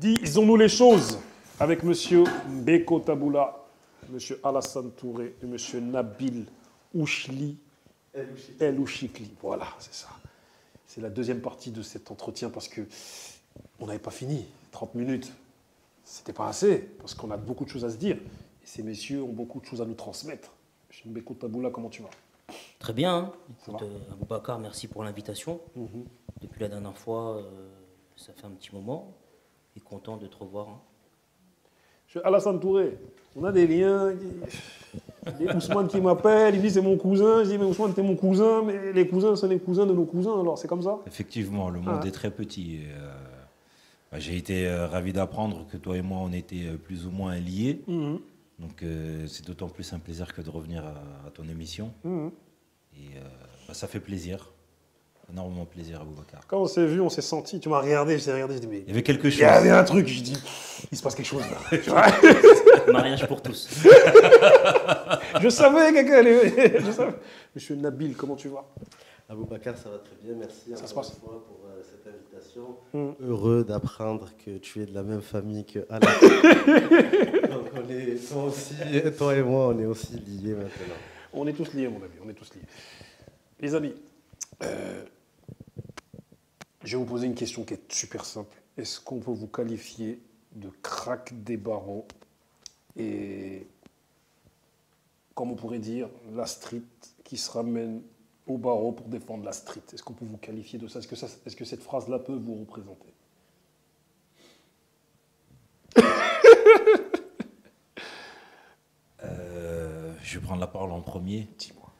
Disons-nous les choses avec monsieur Beko Taboula, monsieur Alassane Touré et monsieur Nabil Ouchli El Ouchikli. Voilà, c'est ça. C'est la deuxième partie de cet entretien parce que on n'avait pas fini. 30 minutes, c'était pas assez parce qu'on a beaucoup de choses à se dire. Et ces messieurs ont beaucoup de choses à nous transmettre. Monsieur Beko Taboula, comment tu vas? Très bien. Hein. Ça Écoute, Aboubacar, merci pour l'invitation. Depuis la dernière fois, ça fait un petit moment. Et content de te revoir. Hein. Monsieur Alassane Touré, on a des liens. Il y a Ousmane qui m'appelle, il dit c'est mon cousin. Je dis mais Ousmane, t'es mon cousin, mais les cousins, c'est les cousins de nos cousins, alors c'est comme ça? Effectivement, le monde est très petit. Et, j'ai été ravi d'apprendre que toi et moi, on était plus ou moins liés. Donc c'est d'autant plus un plaisir que de revenir à ton émission. Et ça fait plaisir. Énormément plaisir, Aboubacar. Quand on s'est vu, on s'est senti. Tu m'as regardé, je t'ai regardé, je dis mais. Il y avait quelque chose. Il y avait un truc, je dis, il se passe quelque chose là. Tu vois. Mariage pour tous. Je savais quelqu'un allait. Je savais. Monsieur Nabil, comment tu vas? Aboubacar, ça va très bien, merci Ça se passe. une fois pour cette invitation. Heureux d'apprendre que tu es de la même famille que Alain. Donc toi et moi, on est aussi liés maintenant. On est tous liés, mon ami, on est tous liés. Les amis, je vais vous poser une question qui est super simple. Est-ce qu'on peut vous qualifier de crack des barreaux et, comme on pourrait dire, la street qui se ramène au barreau pour défendre la street? Est-ce qu'on peut vous qualifier de ça? Est-ce que cette phrase-là peut vous représenter? Je vais prendre la parole en premier. Dis-moi.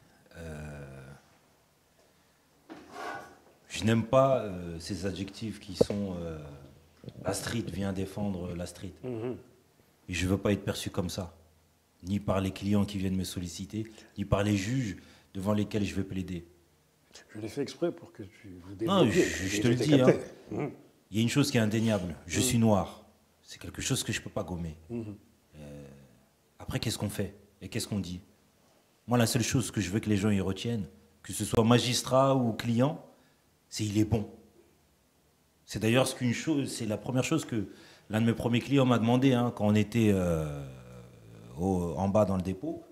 Je n'aime pas ces adjectifs qui sont la street vient défendre la street. Et je ne veux pas être perçu comme ça. Ni par les clients qui viennent me solliciter, ni par les juges devant lesquels je vais plaider. Je l'ai fait exprès pour que tu vous Non, développiez. je te le dis. Hein. Il y a une chose qui est indéniable. Je suis noir. C'est quelque chose que je ne peux pas gommer. Après, qu'est-ce qu'on fait? Et qu'est-ce qu'on dit? Moi, la seule chose que je veux que les gens y retiennent, que ce soit magistrat ou client, c'est il est bon. C'est d'ailleurs c'est la première chose que l'un de mes premiers clients m'a demandé hein, quand on était en bas dans le dépôt.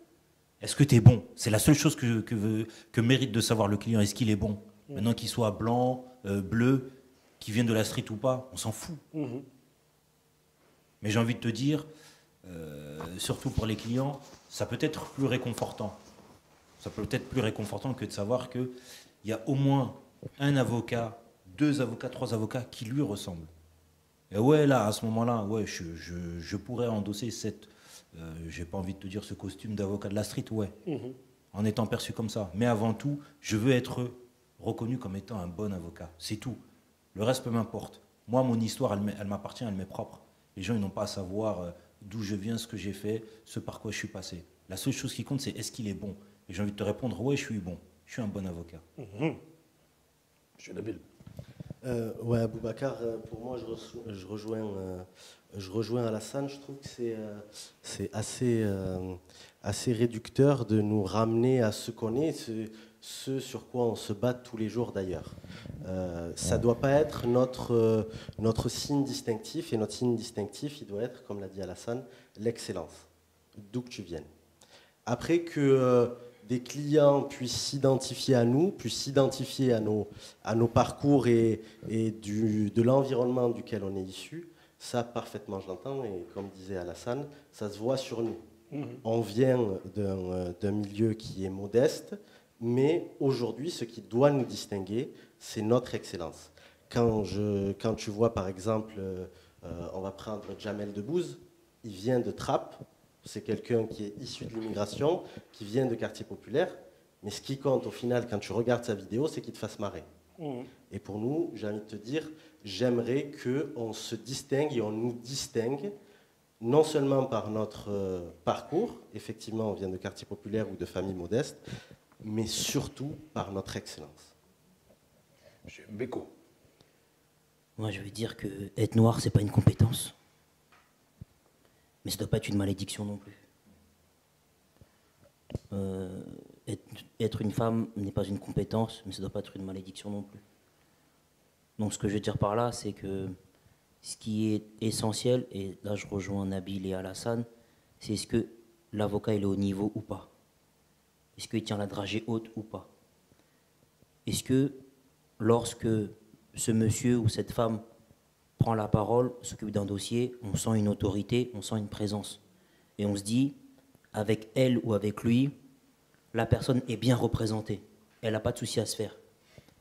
Est-ce que tu es bon? C'est la seule chose que mérite de savoir le client. Est-ce qu'il est bon? Maintenant qu'il soit blanc, bleu, qu'il vienne de la street ou pas, on s'en fout. Mais j'ai envie de te dire, surtout pour les clients, ça peut être plus réconfortant. Ça peut être plus réconfortant que de savoir qu'il y a au moins un avocat, 2 avocats, 3 avocats qui lui ressemblent. Et ouais, là, à ce moment-là, ouais, je pourrais endosser j'ai pas envie de te dire ce costume d'avocat de la street, ouais, en étant perçu comme ça. Mais avant tout, je veux être reconnu comme étant un bon avocat. C'est tout. Le reste peu m'importe. Moi, mon histoire, elle m'appartient, elle m'est propre. Les gens, ils n'ont pas à savoir d'où je viens, ce que j'ai fait, ce par quoi je suis passé. La seule chose qui compte, c'est est-ce qu'il est bon? Et j'ai envie de te répondre, ouais, je suis bon. Je suis un bon avocat. Monsieur Nabil. Ouais, Aboubacar, pour moi, je rejoins Alassane. Je trouve que c'est assez réducteur de nous ramener à ce qu'on est, ce sur quoi on se bat tous les jours d'ailleurs. Ça ne doit pas être notre signe distinctif, et notre signe distinctif, il doit être, comme l'a dit Alassane, l'excellence, d'où que tu viennes. Après que des clients puissent s'identifier à nous, puissent s'identifier à nos parcours et de l'environnement duquel on est issu, ça parfaitement je l'entends, et comme disait Alassane, ça se voit sur nous. On vient d'un milieu qui est modeste, mais aujourd'hui, ce qui doit nous distinguer, c'est notre excellence. Quand tu vois par exemple, on va prendre Jamel Debbouze, il vient de Trappes. C'est quelqu'un qui est issu de l'immigration, qui vient de quartier populaire. Mais ce qui compte au final, quand tu regardes sa vidéo, c'est qu'il te fasse marrer. Et pour nous, j'ai envie de te dire, j'aimerais qu'on se distingue et on nous distingue, non seulement par notre parcours, effectivement on vient de quartier populaire ou de famille modeste, mais surtout par notre excellence. Monsieur Beko. Moi, je vais dire que être noir, c'est pas une compétence. Mais ça ne doit pas être une malédiction non plus. Être une femme n'est pas une compétence, mais ça ne doit pas être une malédiction non plus. Donc ce que je veux dire par là, c'est que Ce qui est essentiel, et là je rejoins Nabil et Alassane, c'est est-ce que l'avocat il est au niveau ou pas? Est-ce qu'il tient la dragée haute ou pas? Est-ce que lorsque ce monsieur ou cette femme prend la parole, s'occupe d'un dossier, on sent une autorité, on sent une présence. Et on se dit, avec elle ou avec lui, la personne est bien représentée. Elle n'a pas de souci à se faire.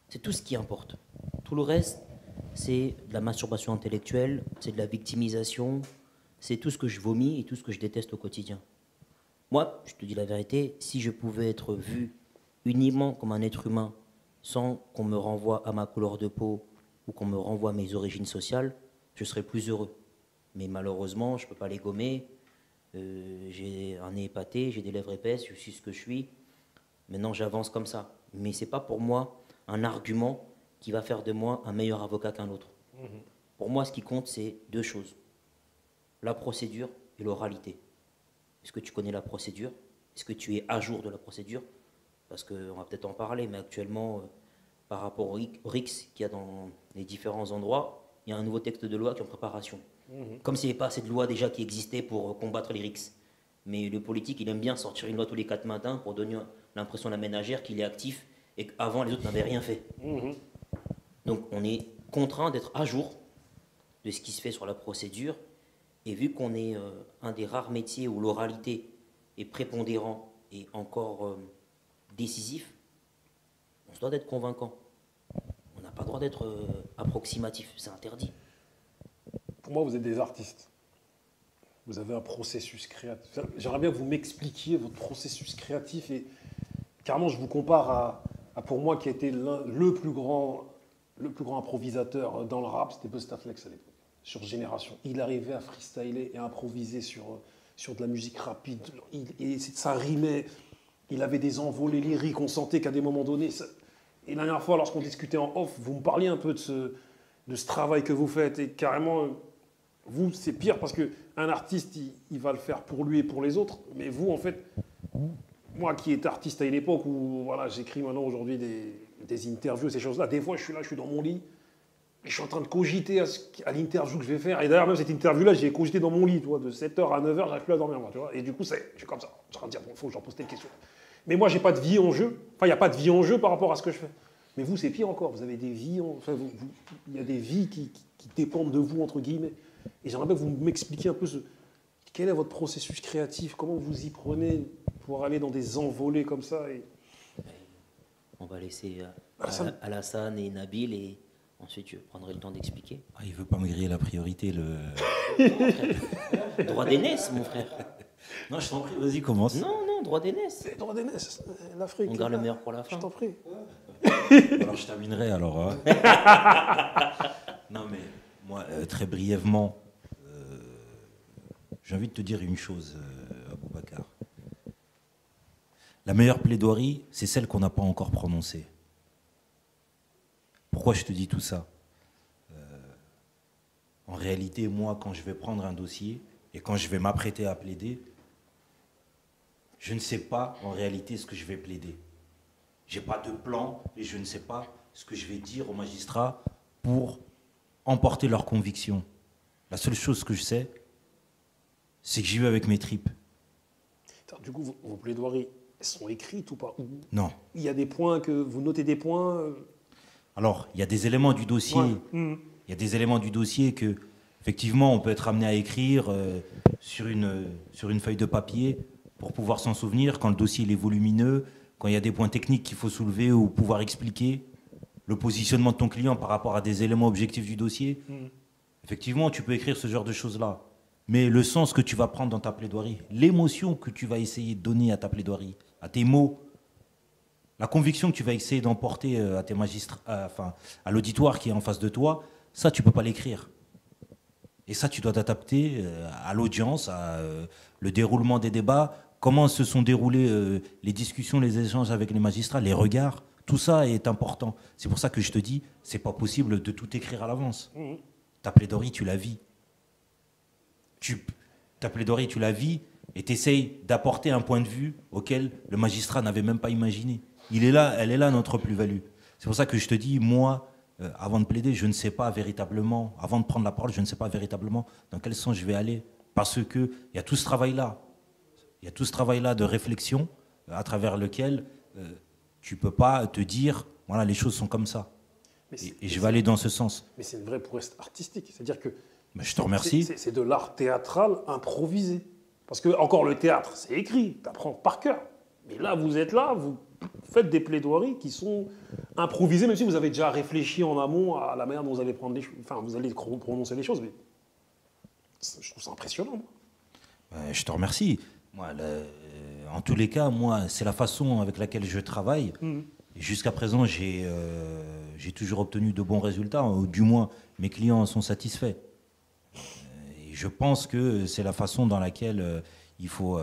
C'est tout ce qui importe. Tout le reste, c'est de la masturbation intellectuelle, c'est de la victimisation, c'est tout ce que je vomis et tout ce que je déteste au quotidien. Moi, je te dis la vérité, si je pouvais être vu uniquement comme un être humain, sans qu'on me renvoie à ma couleur de peau ou qu'on me renvoie à mes origines sociales, je serais plus heureux. Mais malheureusement, je ne peux pas les gommer. J'ai un nez épaté, j'ai des lèvres épaisses, je suis ce que je suis. Maintenant, j'avance comme ça. Mais ce n'est pas pour moi un argument qui va faire de moi un meilleur avocat qu'un autre. Pour moi, ce qui compte, c'est deux choses. La procédure et l'oralité. Est-ce que tu connais la procédure? Est-ce que tu es à jour de la procédure? Parce qu'on va peut-être en parler, mais actuellement, par rapport au RICS qu'il y a dans les différents endroits, il y a un nouveau texte de loi qui est en préparation. Comme s'il n'y avait pas assez de lois déjà qui existaient pour combattre les RICS. Mais le politique, il aime bien sortir une loi tous les 4 matins pour donner l'impression à la ménagère qu'il est actif et qu'avant les autres n'avaient rien fait. Donc on est contraint d'être à jour de ce qui se fait sur la procédure. Et vu qu'on est un des rares métiers où l'oralité est prépondérant et encore décisif, on se doit d'être convaincant. On n'a pas le droit d'être approximatif, c'est interdit. Pour moi, vous êtes des artistes. Vous avez un processus créatif. J'aimerais bien que vous m'expliquiez votre processus créatif. Et carrément, je vous compare à pour moi, qui a été le plus grand improvisateur dans le rap, c'était Bustaflex à l'époque, sur Génération. Il arrivait à freestyler et à improviser sur de la musique rapide. Et ça rimait. Il avait des envolées lyriques. On sentait qu'à des moments donnés... Et la dernière fois, lorsqu'on discutait en off, vous me parliez un peu de ce travail que vous faites. Et carrément, vous, c'est pire parce qu'un artiste, il va le faire pour lui et pour les autres. Mais vous, en fait, moi qui étais artiste à une époque où voilà, j'écris maintenant aujourd'hui des interviews, ces choses-là, des fois, je suis dans mon lit. Et je suis en train de cogiter à l'interview que je vais faire. Et d'ailleurs, même cette interview-là, j'ai cogité dans mon lit. Tu vois, de 7h à 9h, j'arrive plus à dormir. Moi, tu vois. Et du coup, je suis comme ça. Je suis en train de dire, bon, il faut que j'en pose telle question. Mais moi, j'ai pas de vie en jeu. Enfin, il n'y a pas de vie en jeu par rapport à ce que je fais. Mais vous, c'est pire encore. Vous avez des vies. Enfin, il y a des vies qui dépendent de vous, entre guillemets. Et j'aimerais bien que vous m'expliquiez un peu quel est votre processus créatif, comment vous y prenez pour aller dans des envolées comme ça. On va laisser Alassane et Nabil et ensuite je prendrai le temps d'expliquer. Ah, il veut pas me griller la priorité, le... Droit d'aînesse, mon frère. Non, je t'en prie, vas-y, commence. Non, droit d'aînesse. C'est droit d'aînesse, l'Afrique. On garde le meilleur pour la fin. Je t'en prie. Alors, je terminerai, alors. Non, mais moi, très brièvement, j'ai envie de te dire une chose, Aboubacar. La meilleure plaidoirie, c'est celle qu'on n'a pas encore prononcée. Pourquoi je te dis tout ça? En réalité, moi, quand je vais prendre un dossier et quand je vais m'apprêter à plaider, je ne sais pas en réalité ce que je vais plaider. Je n'ai pas de plan et je ne sais pas ce que je vais dire aux magistrats pour emporter leurs convictions. La seule chose que je sais, c'est que j'y vais avec mes tripes. Du coup, vos plaidoiries, elles sont écrites ou pas? Non. Il y a des points que vous notez des points Alors, il y a des éléments du dossier. Ouais. Il y a des éléments du dossier que, effectivement, on peut être amené à écrire sur une feuille de papier pour pouvoir s'en souvenir quand le dossier il est volumineux, quand il y a des points techniques qu'il faut soulever ou pouvoir expliquer, le positionnement de ton client par rapport à des éléments objectifs du dossier. Effectivement, tu peux écrire ce genre de choses-là. Mais le sens que tu vas prendre dans ta plaidoirie, l'émotion que tu vas essayer de donner à ta plaidoirie, à tes mots, la conviction que tu vas essayer d'emporter à tes magistrats, à l'auditoire qui est en face de toi, ça, tu ne peux pas l'écrire. Et ça, tu dois t'adapter à l'audience, le déroulement des débats, comment se sont déroulées les discussions, les échanges avec les magistrats, les regards. Tout ça est important. C'est pour ça que je te dis, c'est pas possible de tout écrire à l'avance. Ta plaidoirie, tu la vis. Ta plaidoirie, tu la vis et tu essayes d'apporter un point de vue auquel le magistrat n'avait même pas imaginé. Elle est là, notre plus-value. C'est pour ça que je te dis, moi, avant de plaider, je ne sais pas véritablement, avant de prendre la parole, je ne sais pas véritablement dans quel sens je vais aller. Parce qu'il y a tout ce travail-là. Il y a tout ce travail-là de réflexion à travers lequel tu ne peux pas te dire, voilà, les choses sont comme ça. Et je vais aller dans ce sens. Mais c'est une vraie prouesse artistique. C'est-à-dire que Mais je te remercie. c'est de l'art théâtral improvisé. Parce que, encore, le théâtre, c'est écrit, tu apprends par cœur. Mais là, vous êtes là, vous faites des plaidoiries qui sont improvisées, même si vous avez déjà réfléchi en amont à la manière dont vous allez prendre les choses. Enfin, vous allez prononcer les choses. Mais je trouve ça impressionnant, moi. Je te remercie. Moi, en tous les cas, moi, c'est la façon avec laquelle je travaille. Et jusqu'à présent, j'ai toujours obtenu de bons résultats, ou du moins, mes clients sont satisfaits. Et je pense que c'est la façon dans laquelle il faut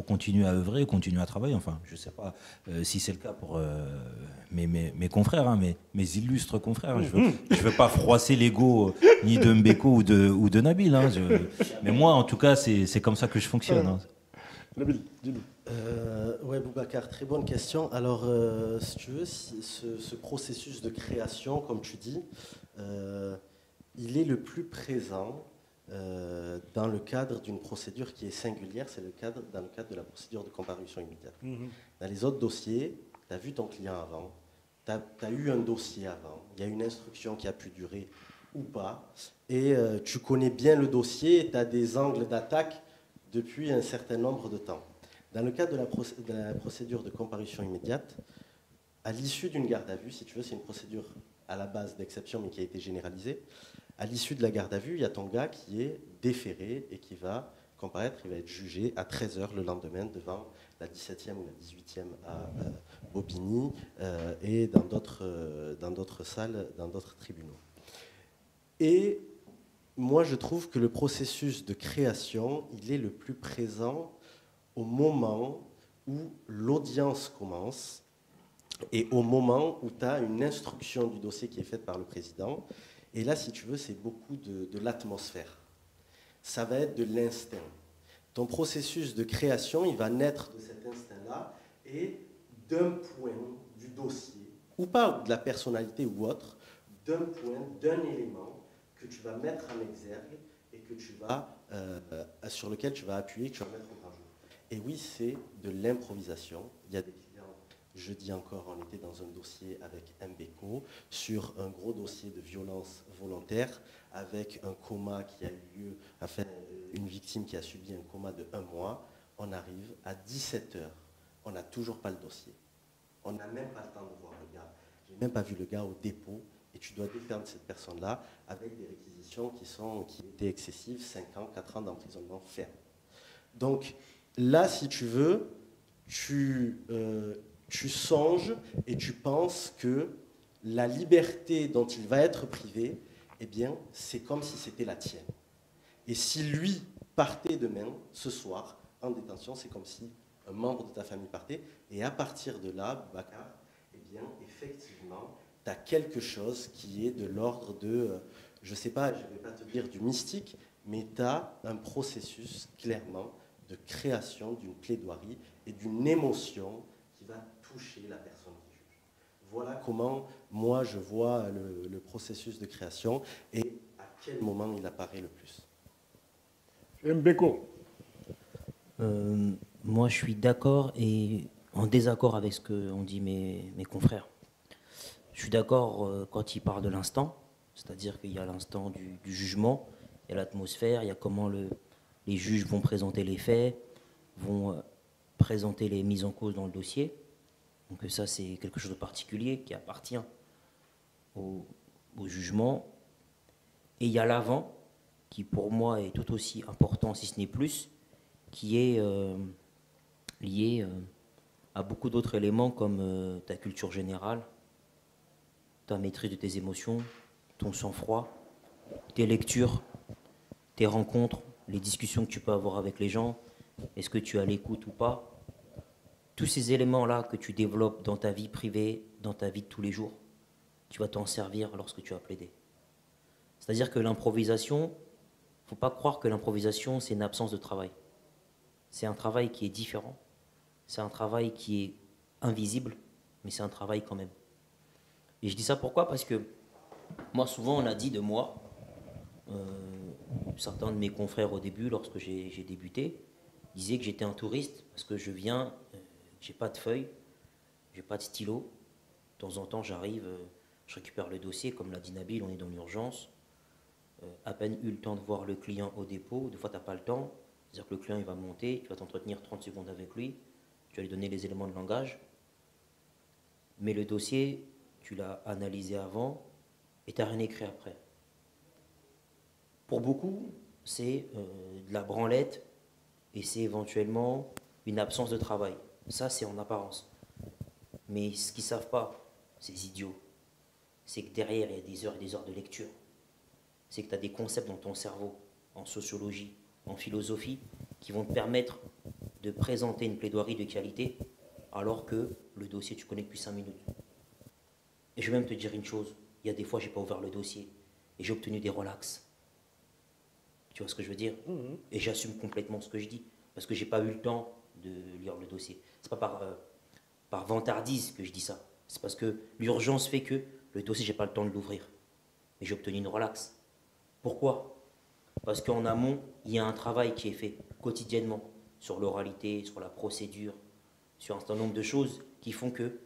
continuer à œuvrer, continuer à travailler. Enfin, je ne sais pas si c'est le cas pour mes confrères, hein, mes illustres confrères. Je ne veux pas froisser l'ego ni de Mbeko ou de Nabil. Hein, mais moi, en tout cas, c'est comme ça que je fonctionne. Hein. Nabil, dis-nous. Ouais, Boubacar, très bonne question. Alors, si tu veux, ce processus de création, comme tu dis, il est le plus présent dans le cadre d'une procédure qui est singulière, c'est dans le cadre de la procédure de comparution immédiate. Dans les autres dossiers, tu as vu ton client avant, tu as eu un dossier avant, il y a une instruction qui a pu durer ou pas, et tu connais bien le dossier et tu as des angles d'attaque depuis un certain nombre de temps. Dans le cadre de la procédure de comparution immédiate, à l'issue d'une garde à vue, si tu veux, c'est une procédure à la base d'exception mais qui a été généralisée. À l'issue de la garde à vue, il y a ton gars qui est déféré et qui va comparaître, il va être jugé à 13h le lendemain devant la 17e ou la 18e à Bobigny et dans d'autres salles, dans d'autres tribunaux. Et moi, je trouve que le processus de création, il est le plus présent au moment où l'audience commence et au moment où tu as une instruction du dossier qui est faite par le président. Et là, si tu veux, c'est beaucoup de l'atmosphère. Ça va être de l'instinct. Ton processus de création, il va naître de cet instinct-là et d'un point du dossier, ou pas de la personnalité ou autre, d'un point, d'un élément que tu vas mettre en exergue et que sur lequel tu vas appuyer, que tu vas mettre en grand jour. Et oui, c'est de l'improvisation. Il y a des clients, jeudi encore, on était dans un dossier avec Mbeko, sur un gros dossier de violence volontaire, avec un coma qui a eu lieu, enfin, une victime qui a subi un coma de 1 mois. On arrive à 17h, on n'a toujours pas le dossier. On n'a même pas le temps de voir le gars. Je n'ai même pas vu le gars au dépôt. Et tu dois défendre cette personne-là avec des réquisitions qui étaient excessives, 5 ans, 4 ans d'emprisonnement ferme. Donc là, si tu veux, tu songes et tu penses que la liberté dont il va être privé, eh bien, c'est comme si c'était la tienne. Et si lui partait demain, ce soir, en détention, c'est comme si un membre de ta famille partait. Et à partir de là, Boubacar, eh bien, effectivement, tu as quelque chose qui est de l'ordre de, je ne sais pas, je ne vais pas te dire du mystique, mais tu as un processus clairement de création d'une plaidoirie et d'une émotion qui va toucher la personne qui juge. Voilà comment moi je vois le processus de création et à quel moment il apparaît le plus. Mbeko. Moi, je suis d'accord et en désaccord avec ce qu'ont dit mes confrères. Je suis d'accord quand ils parlent de l'instant, c'est-à-dire qu'il y a l'instant du jugement, il y a l'atmosphère, il y a comment les juges vont présenter les faits, vont présenter les mises en cause dans le dossier. Donc ça, c'est quelque chose de particulier qui appartient au jugement. Et il y a l'avant, qui pour moi est tout aussi important, si ce n'est plus, qui est lié à beaucoup d'autres éléments comme ta culture générale, ta maîtrise de tes émotions, ton sang-froid, tes lectures, tes rencontres, les discussions que tu peux avoir avec les gens, est-ce que tu as l'écoute ou pas. Tous ces éléments-là que tu développes dans ta vie privée, dans ta vie de tous les jours, tu vas t'en servir lorsque tu as plaidé. C'est-à-dire que l'improvisation, il ne faut pas croire que l'improvisation, c'est une absence de travail. C'est un travail qui est différent, c'est un travail qui est invisible, mais c'est un travail quand même. Et je dis ça pourquoi? Parce que moi, souvent, on a dit de moi, certains de mes confrères au début, lorsque j'ai débuté, disaient que j'étais un touriste parce que je viens, j'ai pas de feuilles, j'ai pas de stylo. De temps en temps, j'arrive, je récupère le dossier, comme l'a dit Nabil, on est dans l'urgence. À peine eu le temps de voir le client au dépôt, des fois, tu n'as pas le temps. C'est-à-dire que le client, il va monter, tu vas t'entretenir 30 secondes avec lui, tu vas lui donner les éléments de langage. Mais le dossier, tu l'as analysé avant et tu n'as rien écrit après. Pour beaucoup, c'est de la branlette et c'est éventuellement une absence de travail. Ça, c'est en apparence. Mais ce qu'ils ne savent pas, ces idiots, c'est que derrière, il y a des heures et des heures de lecture. C'est que tu as des concepts dans ton cerveau, en sociologie, en philosophie, qui vont te permettre de présenter une plaidoirie de qualité, alors que le dossier, tu connais depuis 5 minutes. Et je vais même te dire une chose, il y a des fois, je n'ai pas ouvert le dossier, et j'ai obtenu des relax. Tu vois ce que je veux dire? Et j'assume complètement ce que je dis, parce que je n'ai pas eu le temps de lire le dossier. Ce n'est pas par vantardise que je dis ça. C'est parce que l'urgence fait que le dossier, je n'ai pas le temps de l'ouvrir. Mais j'ai obtenu une relax. Pourquoi? Parce qu'en amont, il y a un travail qui est fait quotidiennement sur l'oralité, sur la procédure, sur un certain nombre de choses qui font que,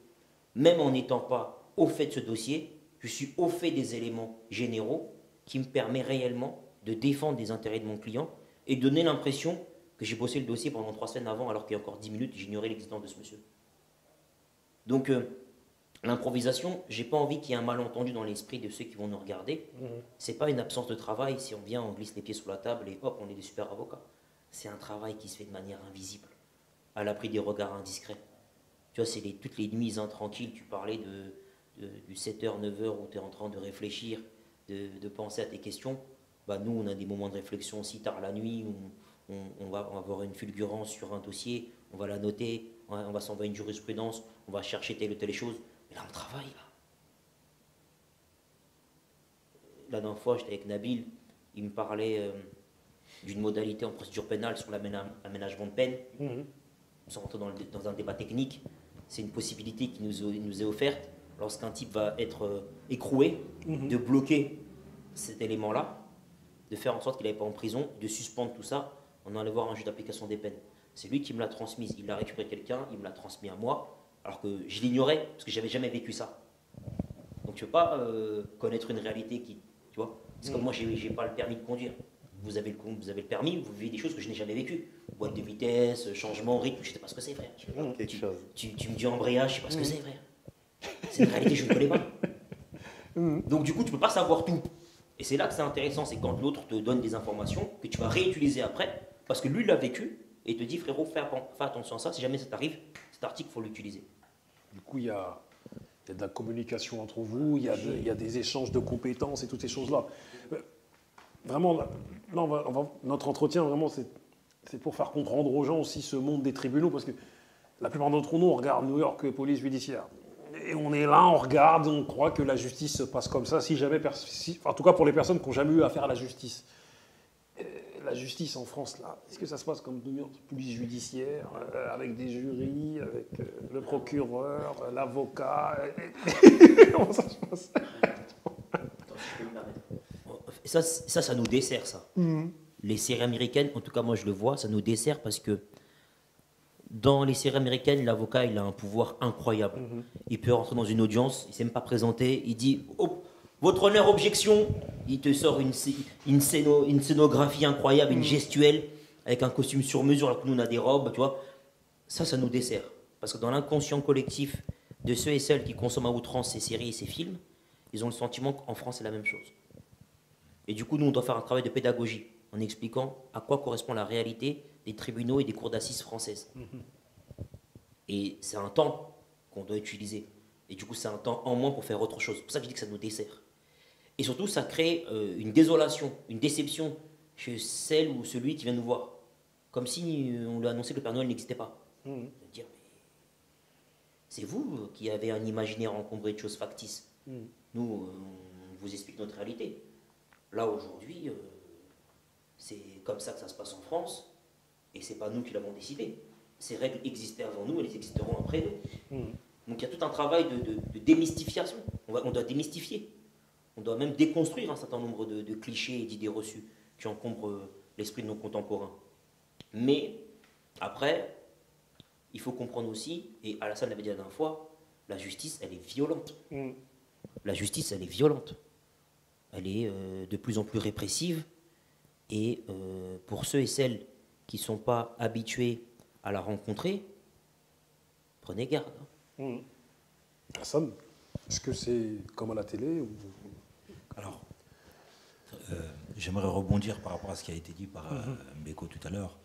même en n'étant pas au fait de ce dossier, je suis au fait des éléments généraux qui me permettent réellement de défendre les intérêts de mon client et de donner l'impression que j'ai bossé le dossier pendant 3 semaines avant, alors qu'il y a encore 10 minutes, j'ignorais l'existence de ce monsieur. Donc, l'improvisation, j'ai pas envie qu'il y ait un malentendu dans l'esprit de ceux qui vont nous regarder. C'est pas une absence de travail. Si on vient, on glisse les pieds sous la table et hop, on est des super avocats. C'est un travail qui se fait de manière invisible, à l'abri des regards indiscrets. Tu vois, c'est toutes les nuits intranquilles. Tu parlais du 7h, 9h où tu es en train de réfléchir, de penser à tes questions. Bah, nous, on a des moments de réflexion aussi tard la nuit où on va avoir une fulgurance sur un dossier, on va la noter, on va s'envoyer une jurisprudence, on va chercher telle ou telle chose. Mais là, on travaille, là. La dernière fois, j'étais avec Nabil, il me parlait d'une modalité en procédure pénale sur l'aménagement de peine. Sans rentrer dans un débat technique, c'est une possibilité qui nous est offerte lorsqu'un type va être écroué, de bloquer cet élément-là, de faire en sorte qu'il n'aille pas en prison, de suspendre tout ça en allant voir un juge d'application des peines. C'est lui qui me l'a transmise. Il l'a récupéré quelqu'un, il me l'a transmis à moi, alors que je l'ignorais, parce que je n'avais jamais vécu ça. Donc tu ne peux pas connaître une réalité qui... Tu vois, c'est comme moi, je n'ai pas le permis de conduire. Vous avez le permis, vous vivez des choses que je n'ai jamais vécues. Boîte de vitesse, changement, rythme, je ne sais pas ce que c'est, frère. Tu me dis embrayage, je ne sais pas ce que c'est, frère. C'est une réalité que je ne connais pas. Donc du coup, tu ne peux pas savoir tout. Et c'est là que c'est intéressant, c'est quand l'autre te donne des informations que tu vas réutiliser après, parce que lui, il l'a vécu, et il te dit, frérot, fais attention à ça, si jamais ça t'arrive, cet article, il faut l'utiliser. Du coup, il y a de la communication entre vous, il y a des échanges de compétences et toutes ces choses-là. Vraiment, là, notre entretien, vraiment, c'est pour faire comprendre aux gens aussi ce monde des tribunaux, parce que la plupart d'entre nous, on regarde New York Police Judiciaire. Et on est là, on regarde, on croit que la justice se passe comme ça, en tout cas pour les personnes qui n'ont jamais eu affaire à la justice. La justice en France, là, est-ce que ça se passe comme New York Police Judiciaire, avec des jurys, avec le procureur, l'avocat Comment ça se passe? Ça nous dessert, ça. Les séries américaines, en tout cas moi je le vois, ça nous dessert parce que dans les séries américaines, l'avocat, il a un pouvoir incroyable. Il peut rentrer dans une audience, il ne s'est même pas présenté, il dit oh, « Votre honneur, objection !» Il te sort une scénographie incroyable, une gestuelle, avec un costume sur mesure, alors que nous, on a des robes, tu vois. Ça nous dessert. Parce que dans l'inconscient collectif de ceux et celles qui consomment à outrance ces séries et ces films, ils ont le sentiment qu'en France, c'est la même chose. Et du coup, nous, on doit faire un travail de pédagogie, en expliquant à quoi correspond la réalité des tribunaux et des cours d'assises françaises. Et c'est un temps qu'on doit utiliser. Et du coup, c'est un temps en moins pour faire autre chose. C'est pour ça que je dis que ça nous dessert. Et surtout, ça crée une désolation, une déception chez celle ou celui qui vient nous voir. Comme si on lui a annoncé que le Père Noël n'existait pas. On va dire, mais c'est vous qui avez un imaginaire encombré de choses factices. Nous, on vous explique notre réalité. Là, aujourd'hui, c'est comme ça que ça se passe en France. Et c'est pas nous qui l'avons décidé. Ces règles existaient avant nous, elles existeront après nous. Donc il y a tout un travail de démystification. On doit démystifier. On doit même déconstruire un certain nombre de clichés et d'idées reçues qui encombrent l'esprit de nos contemporains. Mais après, il faut comprendre aussi, et Alassane l'avait dit la dernière fois, la justice, elle est violente. La justice, elle est violente. Elle est de plus en plus répressive. Et pour ceux et celles qui ne sont pas habitués à la rencontrer, prenez garde. Hassan, est-ce que c'est comme à la télé ou... Alors, j'aimerais rebondir par rapport à ce qui a été dit par Mbeko tout à l'heure.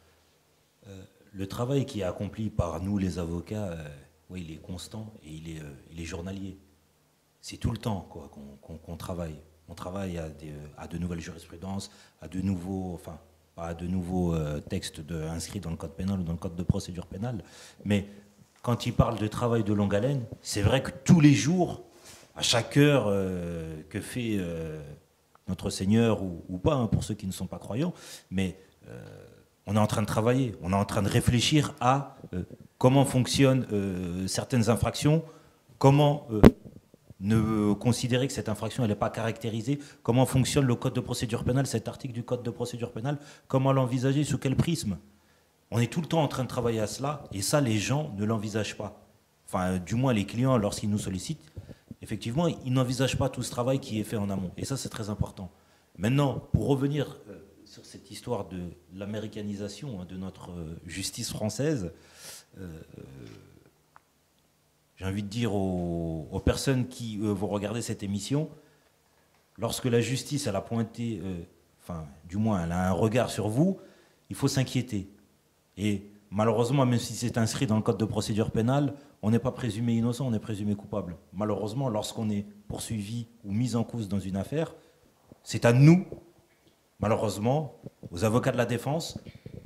Le travail qui est accompli par nous, les avocats, oui, il est constant et il est journalier. C'est tout le temps qu'on travaille. On travaille à de nouvelles jurisprudences, à de nouveaux, textes inscrits dans le code pénal ou dans le code de procédure pénale. Mais quand il parle de travail de longue haleine, c'est vrai que tous les jours, à chaque heure que fait notre Seigneur ou pas, hein, pour ceux qui ne sont pas croyants, mais on est en train de travailler, on est en train de réfléchir à comment fonctionnent certaines infractions, comment ne considérer que cette infraction n'est pas caractérisée, comment fonctionne le code de procédure pénale, cet article du code de procédure pénale, comment l'envisager, sous quel prisme. On est tout le temps en train de travailler à cela, et ça, les gens ne l'envisagent pas. Enfin, du moins, les clients, lorsqu'ils nous sollicitent, effectivement, ils n'envisagent pas tout ce travail qui est fait en amont. Et ça, c'est très important. Maintenant, pour revenir sur cette histoire de l'américanisation de notre justice française, j'ai envie de dire aux personnes qui vont regarder cette émission, lorsque la justice, elle a pointé, du moins, elle a un regard sur vous, il faut s'inquiéter. Et malheureusement, même si c'est inscrit dans le code de procédure pénale, on n'est pas présumé innocent, on est présumé coupable. Malheureusement, lorsqu'on est poursuivi ou mis en cause dans une affaire, c'est à nous, malheureusement, aux avocats de la défense,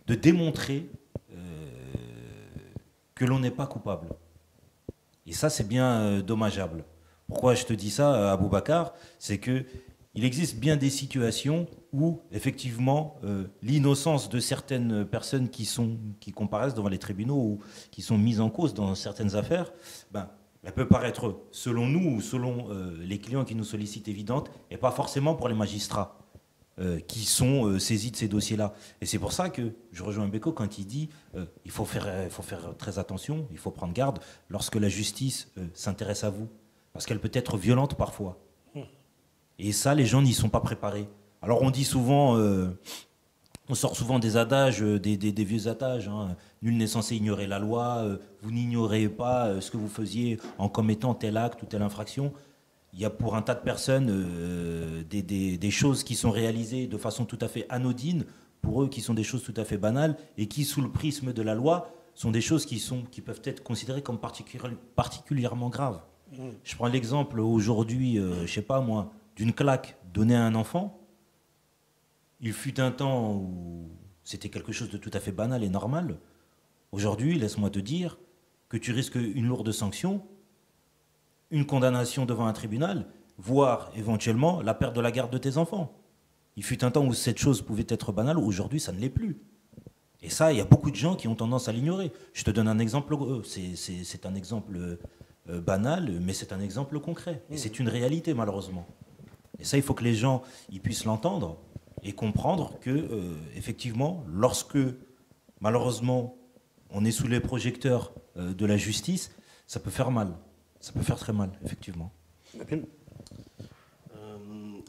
de démontrer que l'on n'est pas coupable. Et ça, c'est bien dommageable. Pourquoi je te dis ça, Aboubacar? C'est qu'il existe bien des situations où, effectivement, l'innocence de certaines personnes qui comparaissent devant les tribunaux ou qui sont mises en cause dans certaines affaires, elle peut paraître, selon nous ou selon les clients qui nous sollicitent, évidente, et pas forcément pour les magistrats qui sont saisis de ces dossiers-là. Et c'est pour ça que je rejoins Mbeko quand il dit il faut faire très attention, il faut prendre garde lorsque la justice s'intéresse à vous, parce qu'elle peut être violente parfois. Et ça, les gens n'y sont pas préparés. Alors on dit souvent, on sort souvent des adages, des vieux adages, hein. Nul n'est censé ignorer la loi, vous n'ignorez pas ce que vous faisiez en commettant tel acte ou telle infraction. Il y a pour un tas de personnes des choses qui sont réalisées de façon tout à fait anodine, pour eux qui sont des choses tout à fait banales, et qui, sous le prisme de la loi, sont des choses qui peuvent être considérées comme particulièrement graves. Je prends l'exemple aujourd'hui, je sais pas moi, d'une claque donnée à un enfant. Il fut un temps où c'était quelque chose de tout à fait banal et normal. Aujourd'hui, laisse-moi te dire que tu risques une lourde sanction, une condamnation devant un tribunal, voire éventuellement la perte de la garde de tes enfants. Il fut un temps où cette chose pouvait être banale, aujourd'hui ça ne l'est plus. Et ça, il y a beaucoup de gens qui ont tendance à l'ignorer. Je te donne un exemple, c'est un exemple banal, mais c'est un exemple concret. Et c'est une réalité malheureusement. Et ça, il faut que les gens ils puissent l'entendre et comprendre que, effectivement, lorsque malheureusement on est sous les projecteurs de la justice, ça peut faire mal. Ça peut faire très mal, effectivement.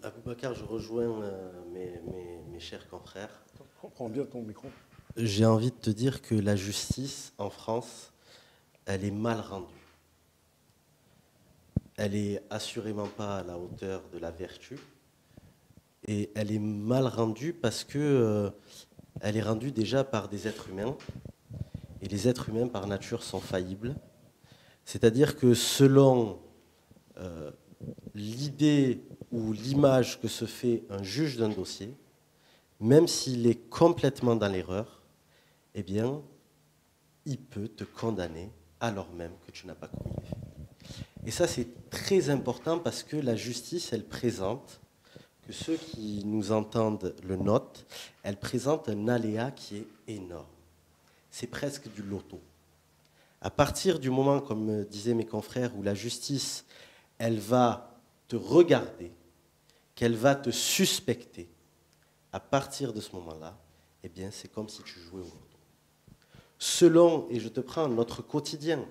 Aboubacar, je rejoins mes chers confrères. Prends bien ton micro. J'ai envie de te dire que la justice en France, elle est mal rendue. Elle est assurément pas à la hauteur de la vertu. Et elle est mal rendue parce que elle est rendue déjà par des êtres humains. Et les êtres humains, par nature, sont faillibles. C'est-à-dire que selon l'idée ou l'image que se fait un juge d'un dossier, même s'il est complètement dans l'erreur, eh bien, il peut te condamner alors même que tu n'as pas commis les faits. Et ça, c'est très important parce que la justice, elle présente, que ceux qui nous entendent le notent, elle présente un aléa qui est énorme. C'est presque du loto. À partir du moment, comme disaient mes confrères, où la justice, elle va te regarder, qu'elle va te suspecter, à partir de ce moment-là, eh bien, c'est comme si tu jouais au loto. Selon, et je te prends notre quotidien,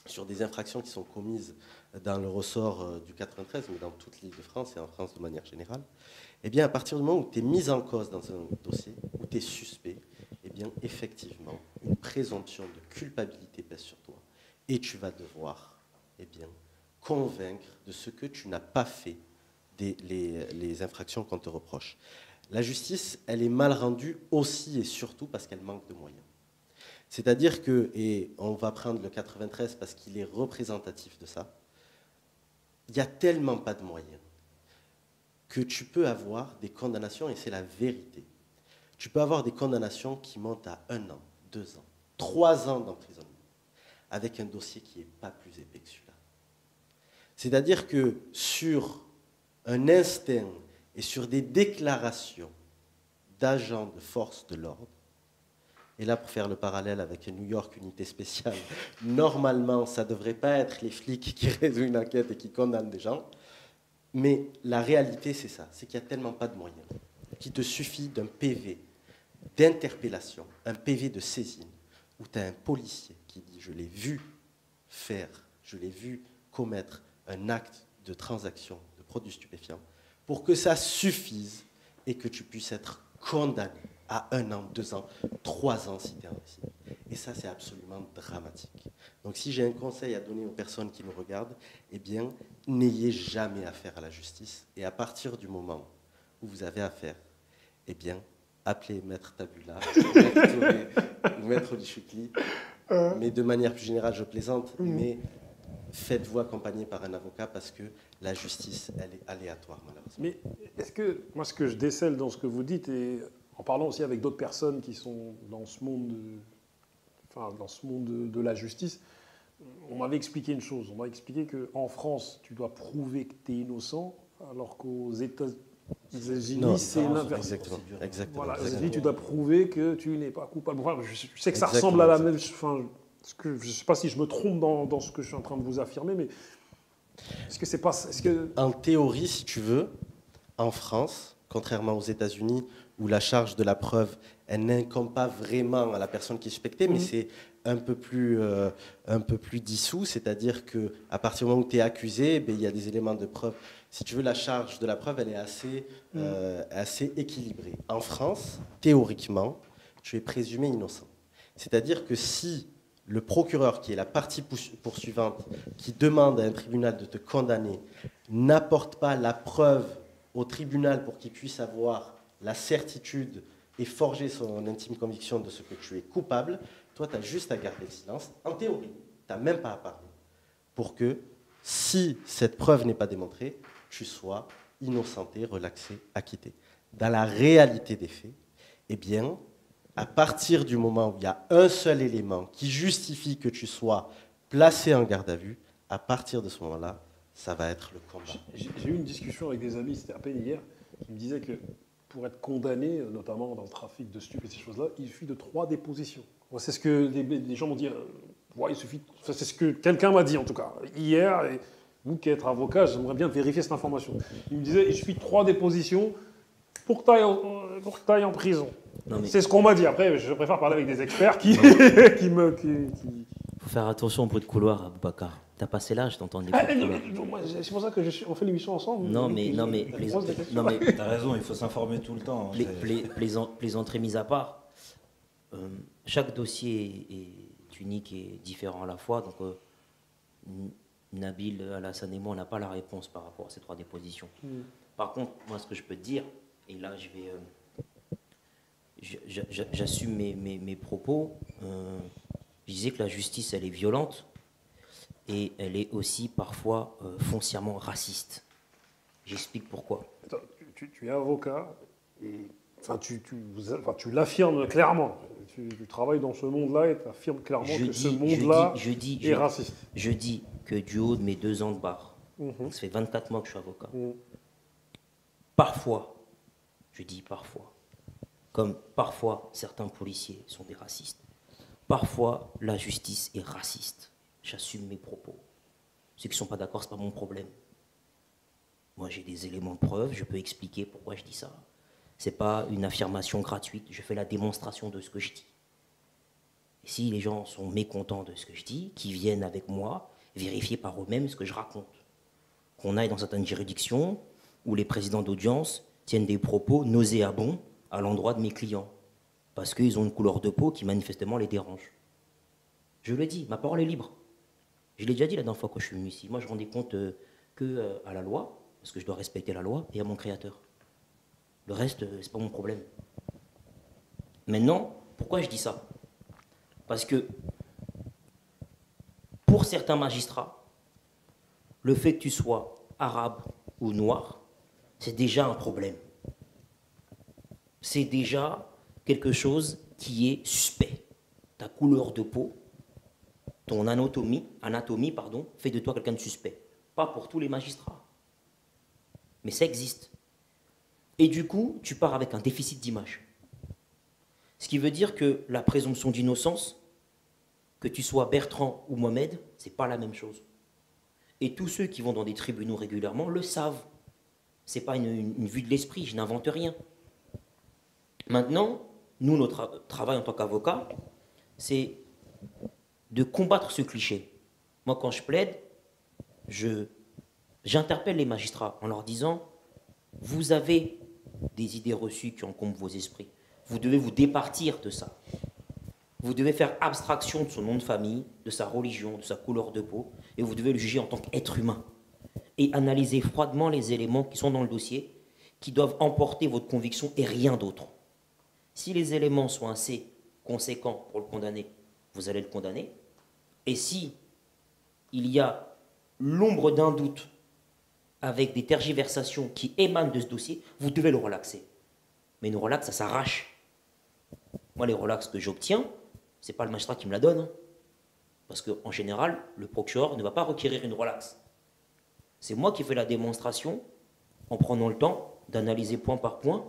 sur des infractions qui sont commises dans le ressort du 93, mais dans toute l'Île-de-France et en France de manière générale, eh bien, à partir du moment où tu es mis en cause dans un dossier, où tu es suspect, eh bien, effectivement, une présomption de culpabilité pèse sur toi. Et tu vas devoir, eh bien, convaincre de ce que tu n'as pas fait les infractions qu'on te reproche. La justice, elle est mal rendue aussi et surtout parce qu'elle manque de moyens. C'est-à-dire que, et on va prendre le 93 parce qu'il est représentatif de ça, il n'y a tellement pas de moyens que tu peux avoir des condamnations, et c'est la vérité. Tu peux avoir des condamnations qui montent à 1 an, 2 ans, 3 ans d'emprisonnement, avec un dossier qui n'est pas plus épais que celui-là. C'est-à-dire que sur un instinct et sur des déclarations d'agents de force de l'ordre, et là, pour faire le parallèle avec New York, unité spéciale, normalement, ça ne devrait pas être les flics qui résolvent une enquête et qui condamnent des gens. Mais la réalité, c'est ça. C'est qu'il n'y a tellement pas de moyens qu'il te suffit d'un PV d'interpellation, un PV de saisine, où tu as un policier qui dit « je l'ai vu faire, je l'ai vu commettre un acte de transaction de produits stupéfiants », pour que ça suffise et que tu puisses être condamné à 1 an, 2 ans, 3 ans si tu es en récidive. Et ça, c'est absolument dramatique. Donc si j'ai un conseil à donner aux personnes qui nous regardent, eh bien, n'ayez jamais affaire à la justice. Et à partir du moment où vous avez affaire, eh bien, appelez Maître Tabula, Maître Touré ou Maître Lichukli. Mais de manière plus générale, je plaisante, mais faites-vous accompagner par un avocat parce que la justice, elle est aléatoire, malheureusement. Mais est-ce que, moi, ce que je décèle dans ce que vous dites, et en parlant aussi avec d'autres personnes qui sont dans ce monde, de la justice, on m'avait expliqué une chose. On m'a expliqué qu'en France, tu dois prouver que tu es innocent, alors qu'aux États-Unis, c'est l'inverse. Exactement. Voilà, aux États-Unis, tu dois prouver que tu n'es pas coupable. Enfin, je sais que ça ressemble à la même chose. Enfin, je ne sais pas si je me trompe dans ce que je suis en train de vous affirmer, mais est-ce que c'est pas... En théorie, si tu veux, en France, contrairement aux États-Unis, où la charge de la preuve, elle n'incombe pas vraiment à la personne qui est suspectée, mais c'est un peu plus dissous, c'est-à-dire qu'à partir du moment où tu es accusé, il y a des éléments de preuve. Si tu veux, la charge de la preuve, elle est assez équilibrée. En France, théoriquement, tu es présumé innocent. C'est-à-dire que si le procureur, qui est la partie poursuivante, qui demande à un tribunal de te condamner, n'apporte pas la preuve au tribunal pour qu'il puisse avoir la certitude et forger son intime conviction de ce que tu es coupable, toi, tu as juste à garder le silence. En théorie, tu n'as même pas à parler pour que, si cette preuve n'est pas démontrée, tu sois innocenté, relaxé, acquitté. Dans la réalité des faits, eh bien, à partir du moment où il y a un seul élément qui justifie que tu sois placé en garde à vue, à partir de ce moment-là, ça va être le combat. J'ai eu une discussion avec des amis, c'était à peine hier, qui me disaient que pour être condamné, notamment dans le trafic de stupes et ces choses-là, il suffit de 3 dépositions. C'est ce que les gens m'ont dit. Ouais, il suffit. C'est ce que quelqu'un m'a dit en tout cas hier. Et vous qui êtes avocat, j'aimerais bien vérifier cette information. Il me disait il suffit de 3 dépositions pour que tu ailles en prison. C'est ce qu'on m'a dit. Après, je préfère parler avec des experts qui me. Faut faire attention au bruit de couloir, Aboubacar. T'as passé l'âge d'entendre des bruits de couloir. C'est pour ça que on fait l'émission ensemble. Non, mais t'as raison, il faut s'informer tout le temps. Plaisanterie mise à part, chaque dossier est unique et différent à la fois. Donc, Nabil, Alassane et moi, on n'a pas la réponse par rapport à ces 3 dépositions. Par contre, moi, ce que je peux te dire, et là, j'assume mes propos. Je disais que la justice, elle est violente et elle est aussi parfois foncièrement raciste. J'explique pourquoi. Attends, tu es avocat et tu l'affirmes clairement. Tu travailles dans ce monde-là et tu affirmes clairement ce monde-là est raciste. Je dis que du haut de mes 2 ans de barre, ça fait 24 mois que je suis avocat, parfois, je dis parfois, comme parfois certains policiers sont des racistes, parfois la justice est raciste. J'assume mes propos. Ceux qui ne sont pas d'accord, ce n'est pas mon problème. Moi, j'ai des éléments de preuve, je peux expliquer pourquoi je dis ça. Ce n'est pas une affirmation gratuite, je fais la démonstration de ce que je dis. Et si les gens sont mécontents de ce que je dis, qu'ils viennent avec moi vérifier par eux-mêmes ce que je raconte. Qu'on aille dans certaines juridictions où les présidents d'audience tiennent des propos nauséabonds à l'endroit de mes clients, parce qu'ils ont une couleur de peau qui manifestement les dérange. Je le dis, ma parole est libre. Je l'ai déjà dit la dernière fois que je suis venu ici. Moi, je rendais compte qu'à la loi, parce que je dois respecter la loi, et à mon créateur. Le reste, c'est pas mon problème. Maintenant, pourquoi je dis ça? Parce que pour certains magistrats, le fait que tu sois arabe ou noir, c'est déjà un problème. C'est déjà quelque chose qui est suspect. Ta couleur de peau, ton anatomie, fait de toi quelqu'un de suspect. Pas pour tous les magistrats. Mais ça existe. Et du coup, tu pars avec un déficit d'image. Ce qui veut dire que la présomption d'innocence, que tu sois Bertrand ou Mohamed, c'est pas la même chose. Et tous ceux qui vont dans des tribunaux régulièrement le savent. C'est pas une vue de l'esprit, je n'invente rien. Maintenant, nous, notre travail en tant qu'avocat, c'est de combattre ce cliché. Moi, quand je plaide, j'interpelle les magistrats en leur disant « Vous avez des idées reçues qui encombrent vos esprits. Vous devez vous départir de ça. Vous devez faire abstraction de son nom de famille, de sa religion, de sa couleur de peau, et vous devez le juger en tant qu'être humain. Et analyser froidement les éléments qui sont dans le dossier, qui doivent emporter votre conviction et rien d'autre. Si les éléments sont assez conséquents pour le condamner, vous allez le condamner. Et si il y a l'ombre d'un doute avec des tergiversations qui émanent de ce dossier, vous devez le relaxer. Mais une relax, ça s'arrache. Moi, les relax que j'obtiens, ce n'est pas le magistrat qui me la donne. Hein. Parce qu'en général, le procureur ne va pas requérir une relax. C'est moi qui fais la démonstration, en prenant le temps d'analyser point par point,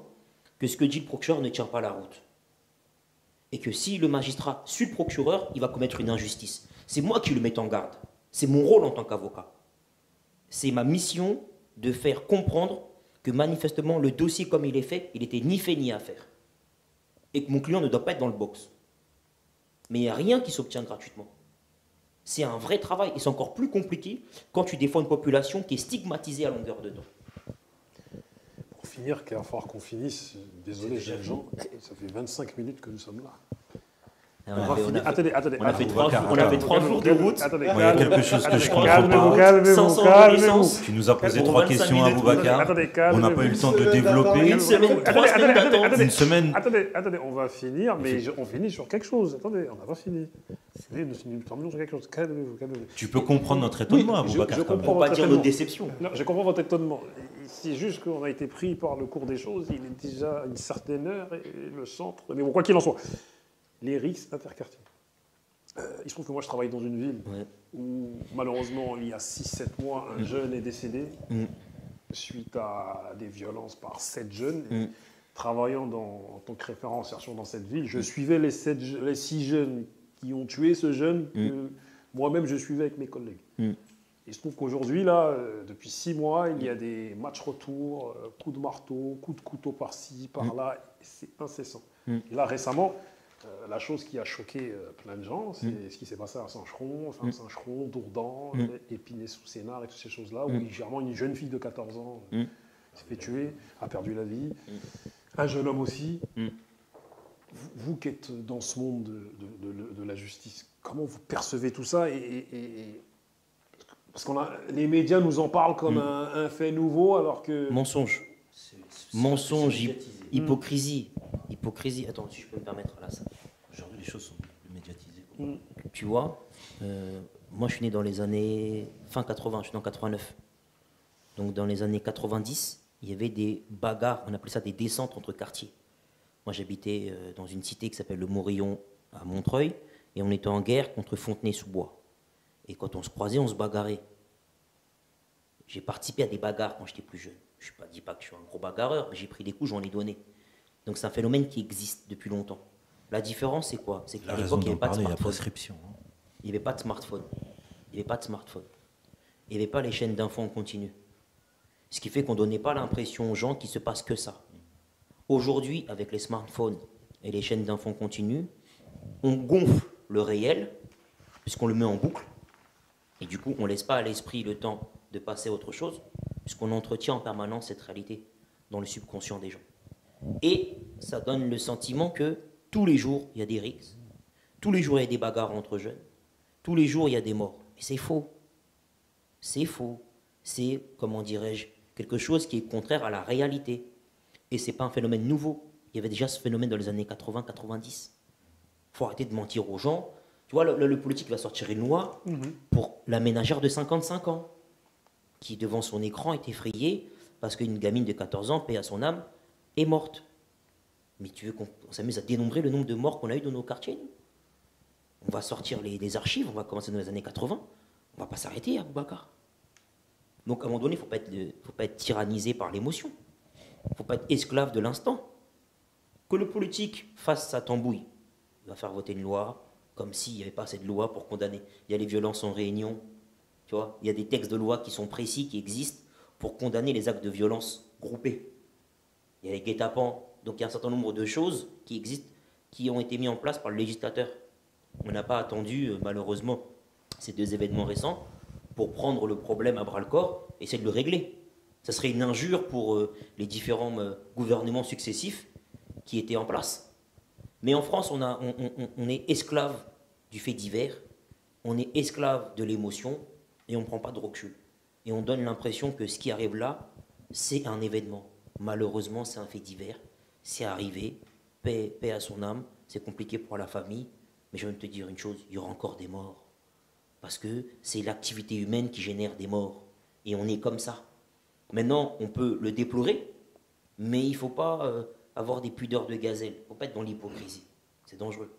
que ce que dit le procureur ne tient pas la route. Et que si le magistrat suit le procureur, il va commettre une injustice. C'est moi qui le mets en garde. C'est mon rôle en tant qu'avocat. C'est ma mission de faire comprendre que manifestement, le dossier comme il est fait, il n'était ni fait ni à faire. Et que mon client ne doit pas être dans le box. Mais il n'y a rien qui s'obtient gratuitement. C'est un vrai travail. Et c'est encore plus compliqué quand tu défends une population qui est stigmatisée à longueur de temps. Pour finir, il va falloir qu'on finisse. Désolé, j'ai les gens. Ça fait 25 minutes que nous sommes là. Attendez. On a fait 3 jours de route. Attendez, il y a quelque chose que je comprends calmez-vous, pas. 500 calmez-vous. Tu nous as posé Pour 3 25 questions à minutes. Boubacar. Attendez, On n'a pas eu le temps de développer. Une semaine, 3 semaines d'attente. Une semaine. Attendez, on va finir, mais on finit sur quelque chose. Attendez, on n'a pas fini. Nous terminons sur quelque chose. Calmez-vous. Tu peux comprendre notre étonnement, Oui, Boubacar. je quand même. comprends. Pour pas dire notre déception. Non, je comprends votre étonnement. C'est juste qu'on a été pris par le cours des choses. Il est déjà une certaine heure et le centre. Mais bon, quoi qu'il en soit, les risques interquartiers. Il se trouve que moi, je travaille dans une ville où, malheureusement, il y a 6-7 mois, un jeune est décédé suite à des violences par 7 jeunes. Travaillant en tant que référent en insertion dans cette ville, je suivais les 6 jeunes qui ont tué ce jeune que moi-même, je suivais avec mes collègues. Il se trouve qu'aujourd'hui, là, depuis 6 mois, il y a des matchs retour, coups de marteau, coups de couteau par-ci, par-là. C'est incessant. Et là, récemment, la chose qui a choqué plein de gens, c'est ce qui s'est passé à Saint-Cheron, Dourdan, Épinay-sous-Sénard et toutes ces choses-là, où généralement une jeune fille de 14 ans s'est fait tuer, a perdu la vie. Un jeune homme aussi. Vous qui êtes dans ce monde de la justice, comment vous percevez tout ça parce que les médias nous en parlent comme un fait nouveau, alors que... Mensonge. Mensonge, hypocrisie. Attends, si je peux me permettre là. Aujourd'hui, les choses sont médiatisées. Tu vois, moi je suis né dans les années fin 80, je suis né en 89. Donc dans les années 90, il y avait des bagarres, on appelait ça des descentes entre quartiers. Moi j'habitais dans une cité qui s'appelle le Morillon à Montreuil, et on était en guerre contre Fontenay-sous-Bois. Et quand on se croisait, on se bagarrait. J'ai participé à des bagarres quand j'étais plus jeune. Je ne dis pas que je suis un gros bagarreur, mais j'ai pris des coups, j'en ai donné. Donc c'est un phénomène qui existe depuis longtemps. La différence, c'est quoi? C'est La qu'à raison l'époque, il n'y d'en avait pas de parler, la smartphone. prescription. Hein. Il n'y avait pas de smartphone. Il n'y avait pas de smartphone. Il n'y avait pas les chaînes d'infos en continu. Ce qui fait qu'on ne donnait pas l'impression aux gens qu'il se passe que ça. Aujourd'hui, avec les smartphones et les chaînes d'infos en continu, on gonfle le réel, puisqu'on le met en boucle, et du coup, on ne laisse pas à l'esprit le temps de passer à autre chose, puisqu'on entretient en permanence cette réalité dans le subconscient des gens. Et ça donne le sentiment que tous les jours, il y a des rixes, tous les jours, il y a des bagarres entre jeunes, tous les jours, il y a des morts. Mais c'est faux. C'est faux. C'est, comment dirais-je, quelque chose qui est contraire à la réalité. Et ce n'est pas un phénomène nouveau. Il y avait déjà ce phénomène dans les années 80-90. Il faut arrêter de mentir aux gens. Tu vois, le politique va sortir une loi pour la ménagère de 55 ans, qui, devant son écran, est effrayée parce qu'une gamine de 14 ans, paix à son âme, est morte. Mais tu veux qu'on s'amuse à dénombrer le nombre de morts qu'on a eu dans nos quartiers, nous? On va sortir les archives, on va commencer dans les années 80. On ne va pas s'arrêter à Boubacar. Donc, à un moment donné, il ne faut pas être tyrannisé par l'émotion. Il ne faut pas être esclave de l'instant. Que le politique fasse sa tambouille. Il va faire voter une loi, comme s'il n'y avait pas assez de loi pour condamner. Il y a les violences en réunion. Tu vois, il y a des textes de loi qui sont précis, qui existent, pour condamner les actes de violence groupés. Il y a les guet-apens. Donc, il y a un certain nombre de choses qui existent, qui ont été mis en place par le législateur. On n'a pas attendu, malheureusement, ces deux événements récents pour prendre le problème à bras-le-corps et essayer de le régler. Ça serait une injure pour les différents gouvernements successifs qui étaient en place. Mais en France, on est esclave du fait divers, on est esclave de l'émotion et on ne prend pas de recul. Et on donne l'impression que ce qui arrive là, c'est un événement. Malheureusement, c'est un fait divers. C'est arrivé, paix à son âme, c'est compliqué pour la famille. Mais je vais te dire une chose, il y aura encore des morts. Parce que c'est l'activité humaine qui génère des morts. Et on est comme ça. Maintenant, on peut le déplorer, mais il ne faut pas avoir des pudeurs de gazelle. Il ne faut pas être dans l'hypocrisie. C'est dangereux.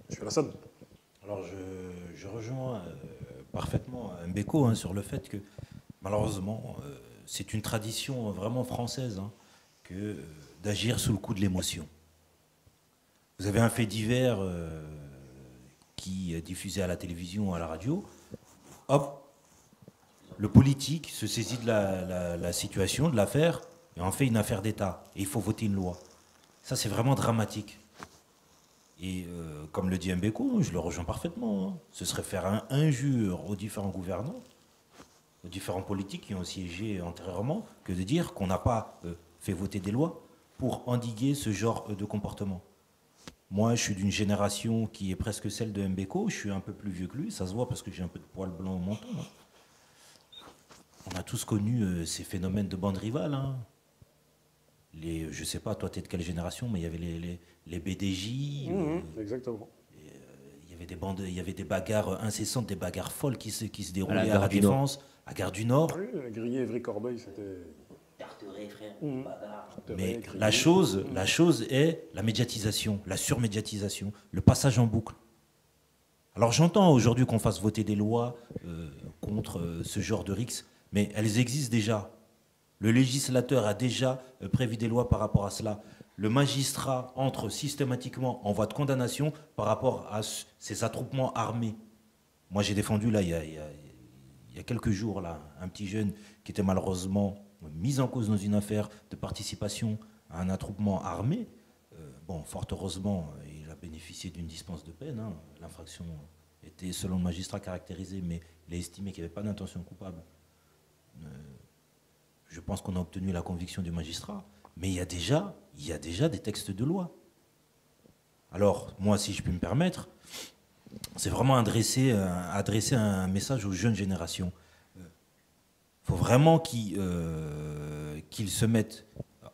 Monsieur Alassane. Alors, je rejoins parfaitement Mbeko sur le fait que, malheureusement, c'est une tradition vraiment française que d'agir sous le coup de l'émotion. Vous avez un fait divers qui est diffusé à la télévision ou à la radio. Hop, le politique se saisit de la situation, de l'affaire, et en fait une affaire d'État. Et il faut voter une loi. Ça, c'est vraiment dramatique. Et comme le dit Mbeko, je le rejoins parfaitement. Ce serait faire injure aux différents gouvernants, aux différents politiques qui ont siégé antérieurement, que de dire qu'on n'a pas fait voter des lois pour endiguer ce genre de comportement. Moi, je suis d'une génération qui est presque celle de Mbeko. Je suis un peu plus vieux que lui. Ça se voit parce que j'ai un peu de poil blanc au menton. On a tous connu ces phénomènes de bandes rivales. Je ne sais pas, toi, tu es de quelle génération, mais il y avait les BDJ. Exactement. Il y avait des bagarres incessantes, des bagarres folles qui se déroulaient à la Défense, à Gare du Nord. Oui, grillé Évry-Corbeil, c'était... Tarteret, frère, bagarre. Mais la chose est la médiatisation, la surmédiatisation, le passage en boucle. Alors j'entends aujourd'hui qu'on fasse voter des lois contre ce genre de rixes, mais elles existent déjà. Le législateur a déjà prévu des lois par rapport à cela. Le magistrat entre systématiquement en voie de condamnation par rapport à ces attroupements armés. Moi j'ai défendu là il y a quelques jours là, un petit jeune qui était malheureusement mis en cause dans une affaire de participation à un attroupement armé. Bon, fort heureusement, il a bénéficié d'une dispense de peine. L'infraction était, selon le magistrat, caractérisée, mais il a estimé qu'il n'y avait pas d'intention coupable. Je pense qu'on a obtenu la conviction du magistrat. Mais il y a déjà des textes de loi. Alors, moi, si je puis me permettre, c'est vraiment adresser un message aux jeunes générations. Il faut vraiment qu'ils se mettent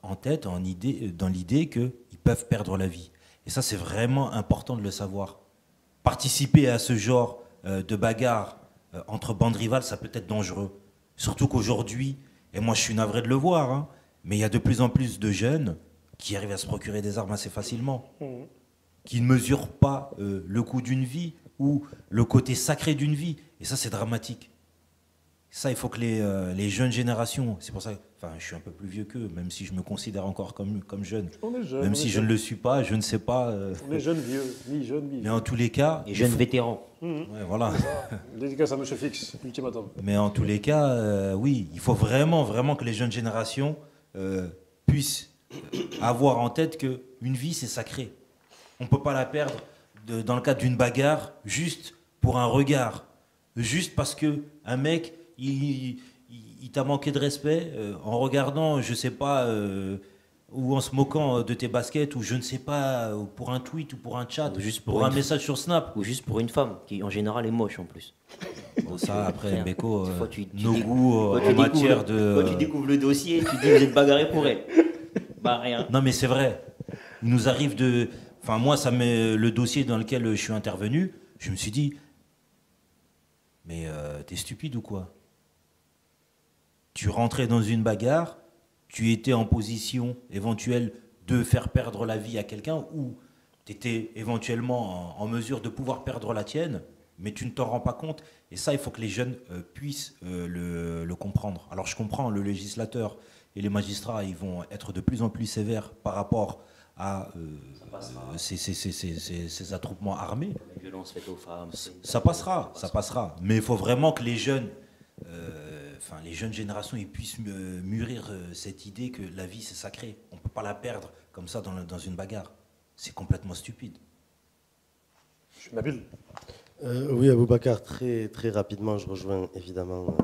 en tête, dans l'idée qu'ils peuvent perdre la vie. Et ça, c'est vraiment important de le savoir. Participer à ce genre de bagarre entre bandes rivales, ça peut être dangereux. Surtout qu'aujourd'hui, et moi je suis navré de le voir, mais il y a de plus en plus de jeunes qui arrivent à se procurer des armes assez facilement, qui ne mesurent pas le coût d'une vie ou le côté sacré d'une vie. Et ça, c'est dramatique. Ça, il faut que les jeunes générations, c'est pour ça, enfin, je suis un peu plus vieux qu'eux, même si je me considère encore comme jeune. On est jeune. Même si je ne le suis pas, je ne sais pas. On est jeune vieux, ni jeune ni Mais en tous les cas. Les jeunes vétérans. Ouais, voilà. Dédicace à Monsieur Fix, ultimatum. Mais en tous les cas, oui, il faut vraiment que les jeunes générations puissent avoir en tête qu'une vie, c'est sacré. On ne peut pas la perdre dans le cadre d'une bagarre, juste pour un regard. Juste parce qu'un mec, il t'a manqué de respect en regardant, je sais pas, ou en se moquant de tes baskets, ou je ne sais pas, pour un tweet ou pour un chat, Ou juste pour un message sur Snap. Ou juste pour une femme, qui en général est moche en plus. Bon, ça, après, Beko, Des fois, tu nos dé- goûts Quand en tu matière découvres- Quand tu de... découvres le dossier, tu dis vous êtes bagarré pour elle. Bah rien. Non, mais c'est vrai. Il nous arrive de... Enfin, moi, ça met le dossier dans lequel je suis intervenu, je me suis dit, mais t'es stupide ou quoi? Tu rentrais dans une bagarre, tu étais en position éventuelle de faire perdre la vie à quelqu'un ou tu étais éventuellement en mesure de pouvoir perdre la tienne, mais tu ne t'en rends pas compte. Et ça, il faut que les jeunes puissent le comprendre. Alors je comprends, le législateur et les magistrats, ils vont être de plus en plus sévères par rapport à ces attroupements armés. La violence faite aux femmes. Ça passera. Mais il faut vraiment que les jeunes, les jeunes générations, ils puissent mûrir cette idée que la vie c'est sacré. On ne peut pas la perdre comme ça dans une bagarre. C'est complètement stupide. Je suis Nabil. Oui, Aboubacar, très, très rapidement, je rejoins évidemment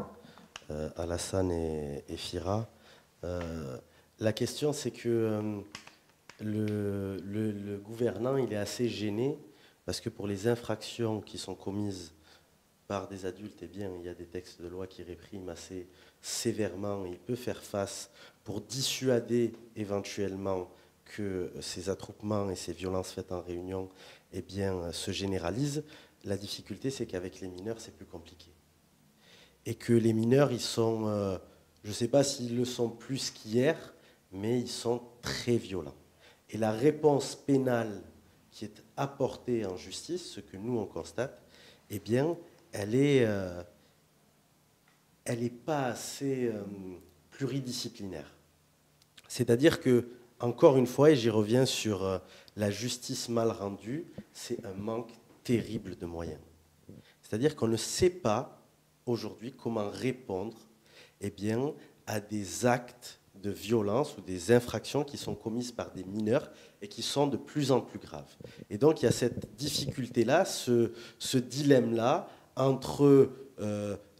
Alassane et Fira. La question, c'est que le gouvernant, il est assez gêné parce que pour les infractions qui sont commises par des adultes, eh bien, il y a des textes de loi qui répriment assez sévèrement. Il peut faire face pour dissuader éventuellement que ces attroupements et ces violences faites en réunion eh bien, se généralisent. La difficulté, c'est qu'avec les mineurs, c'est plus compliqué. Et que les mineurs, ils sont, je ne sais pas s'ils le sont plus qu'hier, mais ils sont très violents. Et la réponse pénale qui est apportée en justice, ce que nous on constate, eh bien, elle est pas assez pluridisciplinaire. C'est-à-dire que, encore une fois, et j'y reviens sur la justice mal rendue, c'est un manque terrible de moyens. C'est-à-dire qu'on ne sait pas aujourd'hui comment répondre eh bien, à des actes de violence ou des infractions qui sont commises par des mineurs et qui sont de plus en plus graves. Et donc il y a cette difficulté-là, ce dilemme-là entre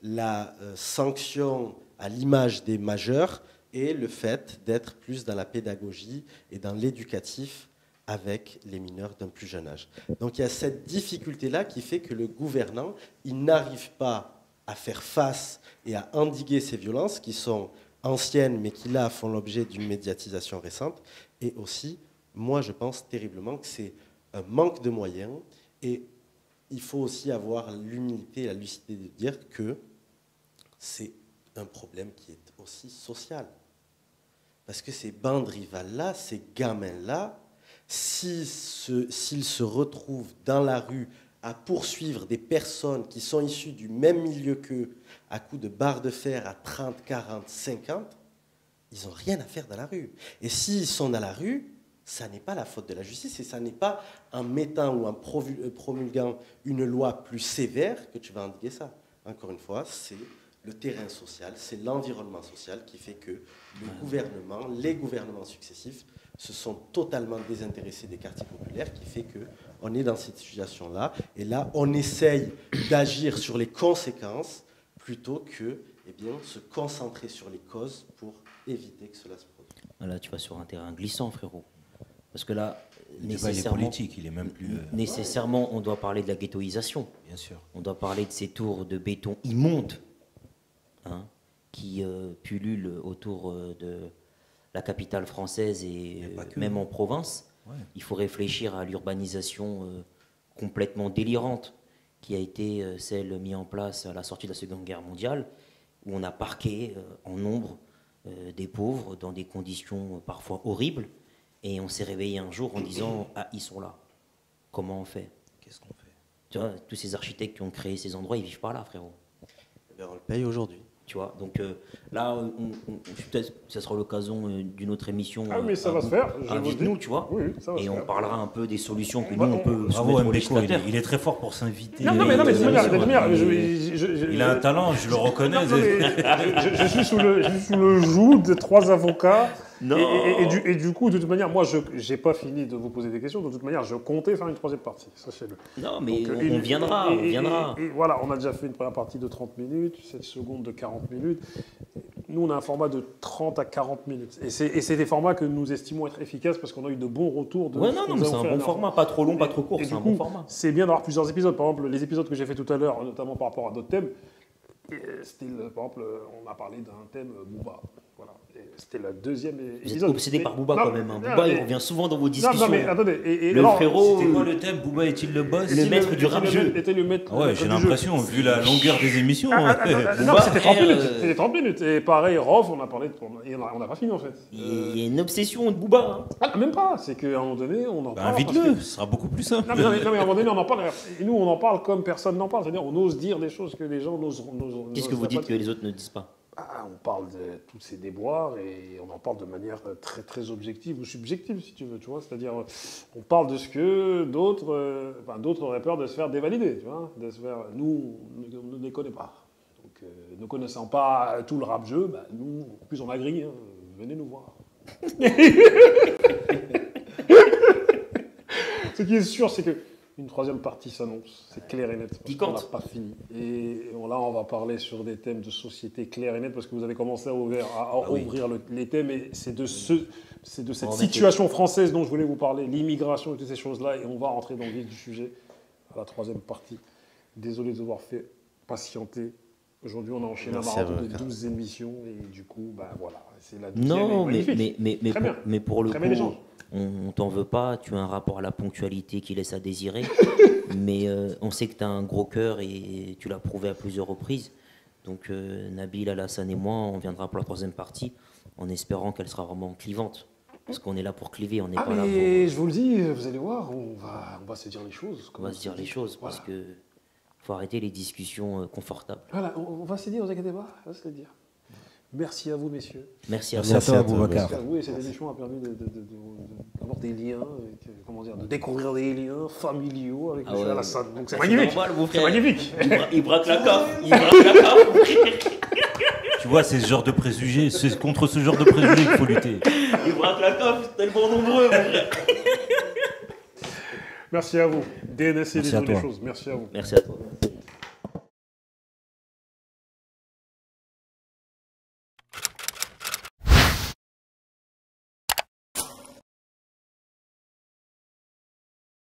la sanction à l'image des majeurs et le fait d'être plus dans la pédagogie et dans l'éducatif avec les mineurs d'un plus jeune âge. Donc il y a cette difficulté-là qui fait que le gouvernant, il n'arrive pas à faire face et à endiguer ces violences qui sont anciennes, mais qui là font l'objet d'une médiatisation récente. Et aussi, moi je pense terriblement que c'est un manque de moyens. Et il faut aussi avoir l'humilité et la lucidité de dire que c'est un problème qui est aussi social. Parce que ces bandes rivales-là, ces gamins-là, s'ils se retrouvent dans la rue à poursuivre des personnes qui sont issues du même milieu qu'eux à coups de barres de fer à 30, 40, 50, ils n'ont rien à faire dans la rue. Et s'ils sont dans la rue, ça n'est pas la faute de la justice et ça n'est pas en mettant ou en promulguant une loi plus sévère que tu vas endiguer ça. Encore une fois, c'est le terrain social, c'est l'environnement social qui fait que le gouvernement, les gouvernements successifs se sont totalement désintéressés des quartiers populaires, qui fait qu'on est dans cette situation-là. Et là, on essaye d'agir sur les conséquences plutôt que se concentrer sur les causes pour éviter que cela se produise. Là, tu vas sur un terrain glissant, frérot. Parce que là, Le débat, il est politique, il est même plus... Nécessairement, on doit parler de la ghettoisation. Bien sûr. On doit parler de ces tours de béton immondes qui pullulent autour de la capitale française et même en province. Ouais. Il faut réfléchir à l'urbanisation complètement délirante qui a été celle mise en place à la sortie de la Seconde Guerre mondiale, où on a parqué en nombre des pauvres dans des conditions parfois horribles, et on s'est réveillé un jour en disant « Ah, ils sont là. Comment on fait ?» Qu'est-ce qu'on fait? Tu vois, tous ces architectes qui ont créé ces endroits, ils vivent pas là, frérot. On le paye aujourd'hui. Tu vois, donc là, peut-être que ça sera l'occasion d'une autre émission. Ah, mais ça va se faire. Invite-nous, tu vois. Oui, ça va se et faire. on parlera un peu des solutions que nous, on peut Bravo soumettre aux Mbeko, législateurs. il est très fort pour s'inviter. Non, mais de toute manière, Il a un talent, je le reconnais. Je suis sous le joug de 3 avocats. Non. Et du coup, de toute manière, moi, je n'ai pas fini de vous poser des questions. De toute manière, je comptais faire une 3e partie. Sachez-le. Non, mais Donc, on viendra. Et voilà, on a déjà fait une première partie de 30 minutes, cette seconde de 40 minutes. Nous, on a un format de 30 à 40 minutes. Et c'est des formats que nous estimons être efficaces parce qu'on a eu de bons retours. Ouais, non, mais c'est un bon format. Pas trop long, pas trop court. C'est un bon format. C'est bien d'avoir plusieurs épisodes. Par exemple, les épisodes que j'ai fait tout à l'heure, notamment par rapport à d'autres thèmes, par exemple, on a parlé d'un thème Booba. Voilà. C'était le 2e épisode. Vous êtes obsédé par Booba quand même. Booba, il revient souvent dans vos discussions. Non, mais attendez. Le frérot. C'était quoi le thème? Booba est-il le boss? Le maître du rap jeu. Était le maître. Ouais, j'ai l'impression, vu la longueur des émissions. Non, Booba, c'était 30 minutes. C'était 30 minutes. Et pareil, Rof, on a parlé on n'a pas fini en fait. Il y a une obsession de Booba. Ah, même pas. C'est qu'à un moment donné, on en parle. invite-le, ce sera beaucoup plus simple. Non, mais à un moment donné, on en parle. Et nous, on en parle comme personne n'en parle. C'est-à-dire, on ose dire des choses que les gens n'osent. Qu'est-ce que vous dites que les autres ne disent pas? On parle de tous ces déboires et on en parle de manière très, très objective ou subjective, si tu veux, tu vois. C'est-à-dire, on parle de ce que d'autres auraient peur de se faire dévalider, tu vois. Nous, on ne les connaît pas. Donc, ne connaissant pas tout le rap-jeu, nous, en plus, on a grillé. Venez nous voir. Ce qui est sûr, c'est que une 3e partie s'annonce, c'est clair et net. Parce qu'on n'a pas fini. Et là, on va parler sur des thèmes de société clairs et net, parce que vous avez commencé à ouvrir les thèmes, et c'est de cette situation française dont je voulais vous parler, l'immigration et toutes ces choses-là, et on va rentrer dans le vif du sujet à la 3e partie. Désolé de vous avoir fait patienter. Aujourd'hui, on a enchaîné un marathon de 12 émissions, et du coup, voilà, c'est la 12e. Non, mais pour le Très bel échange. coup, on t'en veut pas, tu as un rapport à la ponctualité qui laisse à désirer, mais on sait que tu as un gros cœur et tu l'as prouvé à plusieurs reprises. Donc Nabil, Alassane et moi, on viendra pour la 3e partie en espérant qu'elle sera vraiment clivante. Parce qu'on est là pour cliver, on n'est pas là pour... je vous le dis, vous allez voir, on va se dire les choses. On va se dire les choses, parce que faut arrêter les discussions confortables. Voilà, on va se dire, vous inquiétez pas, on va se le dire. Merci à vous, messieurs. Merci à toi, Boubacar. Merci à vous, et cette émission a permis d'avoir des liens, de découvrir des liens familiaux avec M. Alassane. Donc c'est magnifique. C'est magnifique. Il braque la CAF. Tu vois, c'est ce genre de préjugés, c'est contre ce genre de préjugés qu'il faut lutter. Il braque la CAF, tellement nombreux, mon frère. Merci à vous. DNS et Merci à les toi. choses. Merci à vous. Merci à toi.